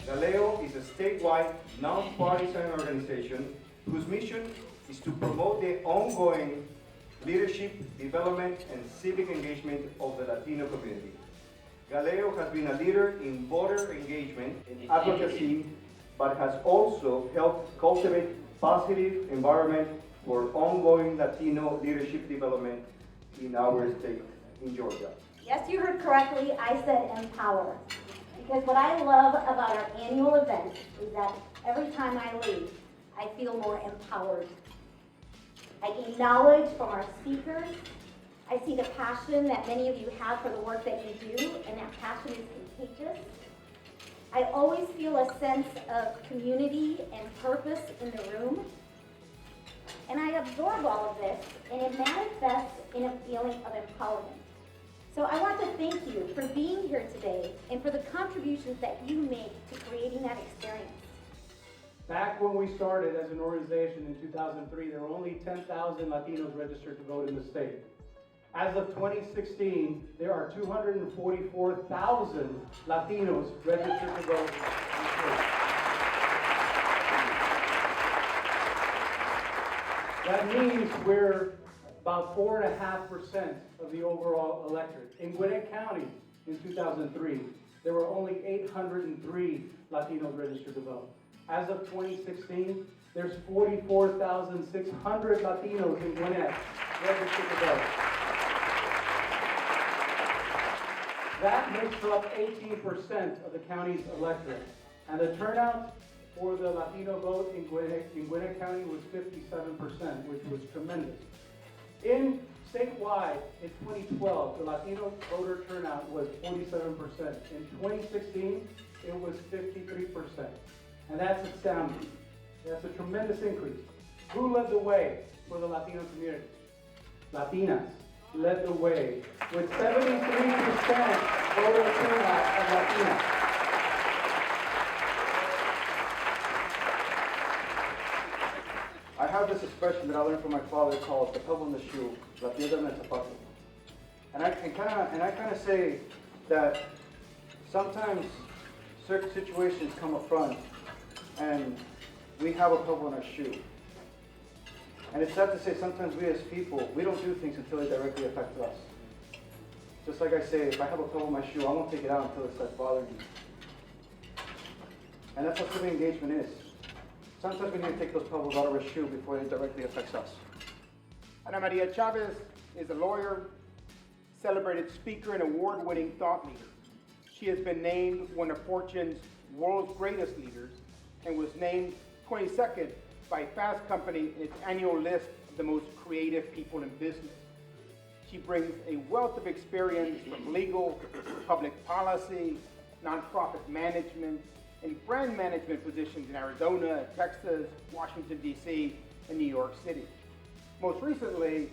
GALEO is a statewide, non-partisan organization whose mission is to promote the ongoing leadership, development, and civic engagement of the Latino community. GALEO has been a leader in voter engagement and advocacy, but has also helped cultivate positive environment for ongoing Latino leadership development in our state, in Georgia. Yes, you heard correctly. I said empower. Because what I love about our annual event is that every time I leave, I feel more empowered. I gain knowledge from our speakers. I see the passion that many of you have for the work that you do, and that passion is contagious. I always feel a sense of community and purpose in the room. And I absorb all of this, and it manifests in a feeling of empowerment. So I want to thank you for being here today and for the contributions that you make to creating that experience. Back when we started as an organization in 2003, there were only 10,000 Latinos registered to vote in the state. As of 2016, there are 244,000 Latinos registered to vote in the state. That means we're about 4.5% of the overall electorate. In Gwinnett County in 2003, there were only 803 Latinos registered to vote. As of 2016, there's 44,600 Latinos in Gwinnett registered to vote. That makes up 18% of the county's electorate. And the turnout for the Latino vote in Gwinnett County was 57%, which was tremendous. In statewide, in 2012, the Latino voter turnout was 47%. In 2016, it was 53%. And that's astounding. That's a tremendous increase. Who led the way for the Latino community? Latinas led the way with 73% voter turnout of Latinas. I have this expression that I learned from my father called the pebble in the shoe, la piedra en el zapato. And I kind of say that sometimes certain situations come up front and we have a pebble in our shoe. And it's sad to say sometimes we as people, we don't do things until they directly affect us. Just like I say, if I have a pebble in my shoe, I won't take it out until it starts bothering me. And that's what civic engagement is. Sometimes we need to take those pebbles out of our shoe before it directly affects us. Maria Chávez is a lawyer, celebrated speaker, and award-winning thought leader. She has been named one of Fortune's world's greatest leaders and was named 22nd by Fast Company in its annual list of the most creative people in business. She brings a wealth of experience from legal, public policy, nonprofit management, and brand management positions in Arizona, Texas, Washington, D.C., and New York City. Most recently,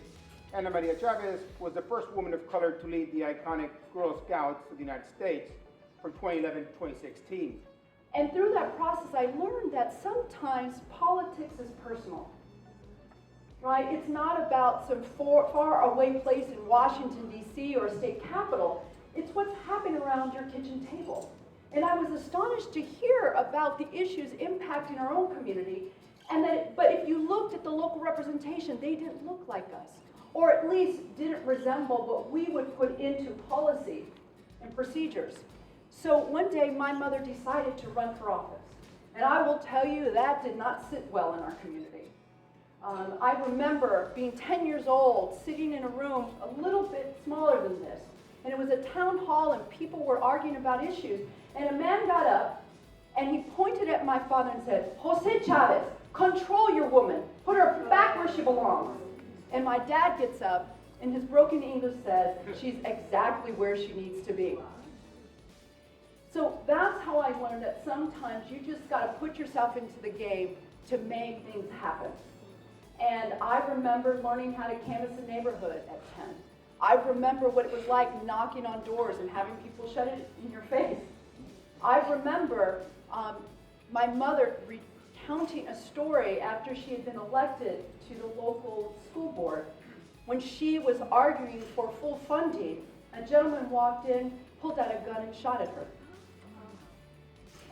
Maria Chávez was the first woman of color to lead the iconic Girl Scouts of the United States from 2011 to 2016. And through that process, I learned that sometimes politics is personal, right? It's not about some far away place in Washington, D.C. or a state capital. It's what's happening around your kitchen table. And I was astonished to hear about the issues impacting our own community, but if you looked at the local representation, they didn't look like us, or at least didn't resemble what we would put into policy and procedures. So one day, my mother decided to run for office. And I will tell you, that did not sit well in our community. I remember being 10 years old, sitting in a room a little bit smaller than this. And it was a town hall, and people were arguing about issues. And a man got up, and he pointed at my father and said, "Jose Chavez, control your woman. Put her back where she belongs." And my dad gets up, and his broken English says, "She's exactly where she needs to be." So that's how I learned that sometimes you just got to put yourself into the game to make things happen. And I remember learning how to canvass a neighborhood at 10. I remember what it was like knocking on doors and having people shut it in your face. I remember my mother recounting a story after she had been elected to the local school board. When she was arguing for full funding, a gentleman walked in, pulled out a gun, and shot at her.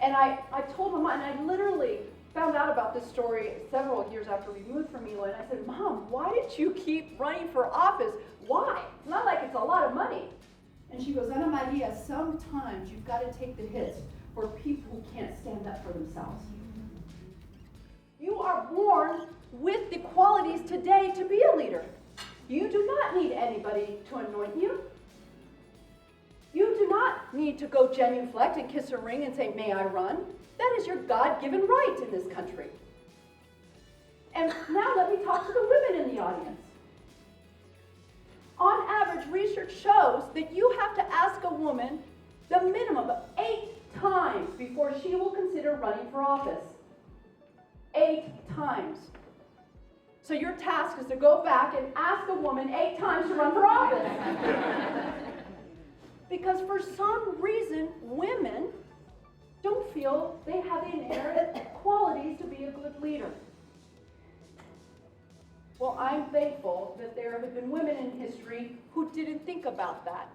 And I told my mom, and I literally found out about this story several years after we moved from Milo, and I said, Mom, why did you keep running for office? Why? It's not like it's a lot of money. And she goes, Ana Maria, sometimes you've got to take the hits for people who can't stand up for themselves. You are born with the qualities today to be a leader. You do not need anybody to anoint you. You do not need to go genuflect and kiss a ring and say, may I run? That is your God-given right in this country. And now let me talk to the women in the audience. On average, research shows that you have to ask a woman the minimum of 8 times before she will consider running for office. 8 times. So your task is to go back and ask a woman 8 times to run for office. Because for some reason, women don't feel they have the inherent qualities to be a good leader. Well, I'm thankful that there have been women in history who didn't think about that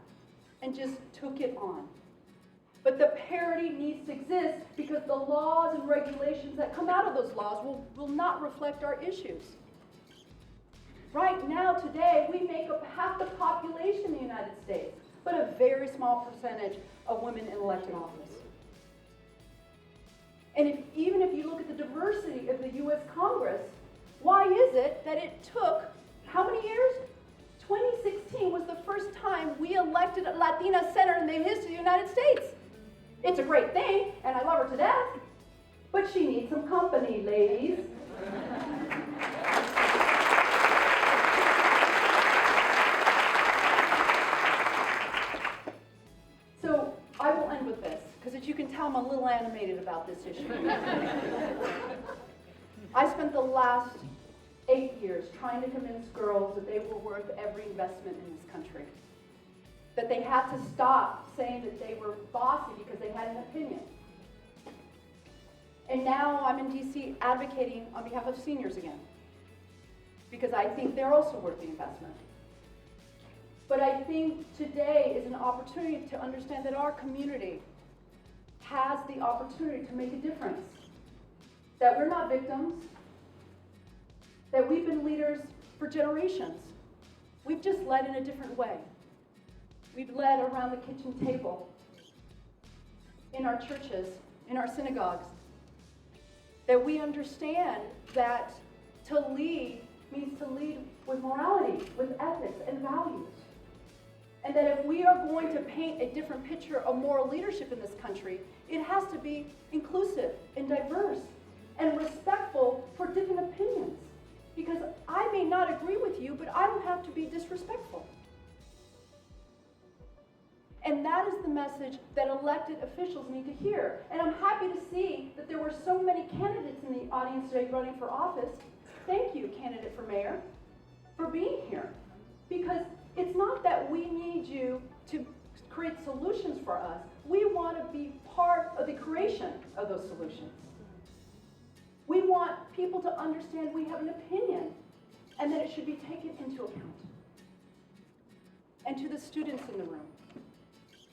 and just took it on. But the parity needs to exist because the laws and regulations that come out of those laws will not reflect our issues. Right now, today, we make up half the population in the United States, but a very small percentage of women in elected office. And even if you look at the diversity of the U.S. Congress, why is it that it took, how many years? 2016 was the first time we elected a Latina senator in the history of the United States. It's a great thing, and I love her to death, but she needs some company, ladies. So I will end with this, because as you can tell, I'm a little animated about this issue. I spent the last 8 years trying to convince girls that they were worth every investment in this country. That they had to stop saying that they were bossy because they had an opinion. And now I'm in DC advocating on behalf of seniors again, because I think they're also worth the investment. But I think today is an opportunity to understand that our community has the opportunity to make a difference. That we're not victims, that we've been leaders for generations. We've just led in a different way. We've led around the kitchen table, in our churches, in our synagogues. That we understand that to lead means to lead with morality, with ethics and values. And that if we are going to paint a different picture of moral leadership in this country, it has to be inclusive and diverse and respectful for different opinions. Because I may not agree with you, but I don't have to be disrespectful. And that is the message that elected officials need to hear. And I'm happy to see that there were so many candidates in the audience today running for office. Thank you, candidate for mayor, for being here. Because it's not that we need you to create solutions for us. We want to be part of the creation of those solutions. We want people to understand we have an opinion and that it should be taken into account. And to the students in the room,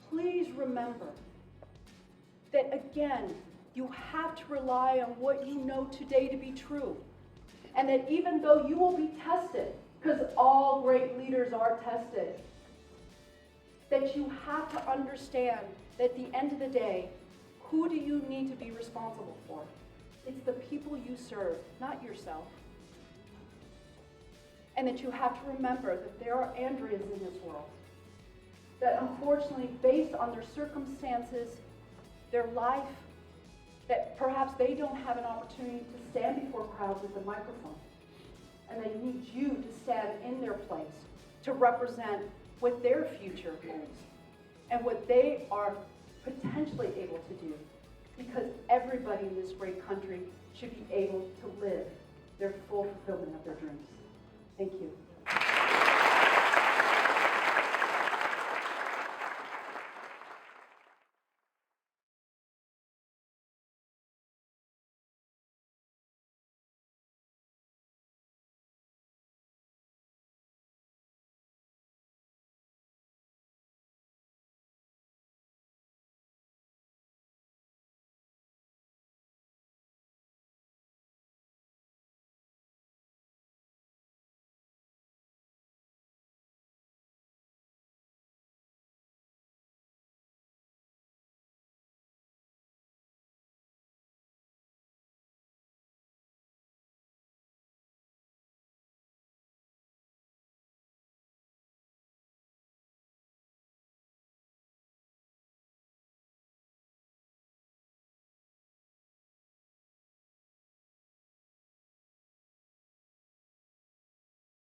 please remember that, again, you have to rely on what you know today to be true. And that even though you will be tested, because all great leaders are tested, that you have to understand that at the end of the day, who do you need to be responsible for? It's the people you serve, not yourself. And that you have to remember that there are Andreas in this world that unfortunately, based on their circumstances, their life, that perhaps they don't have an opportunity to stand before crowds with a microphone. And they need you to stand in their place to represent what their future holds and what they are potentially able to do. Because everybody in this great country should be able to live their full fulfillment of their dreams. Thank you.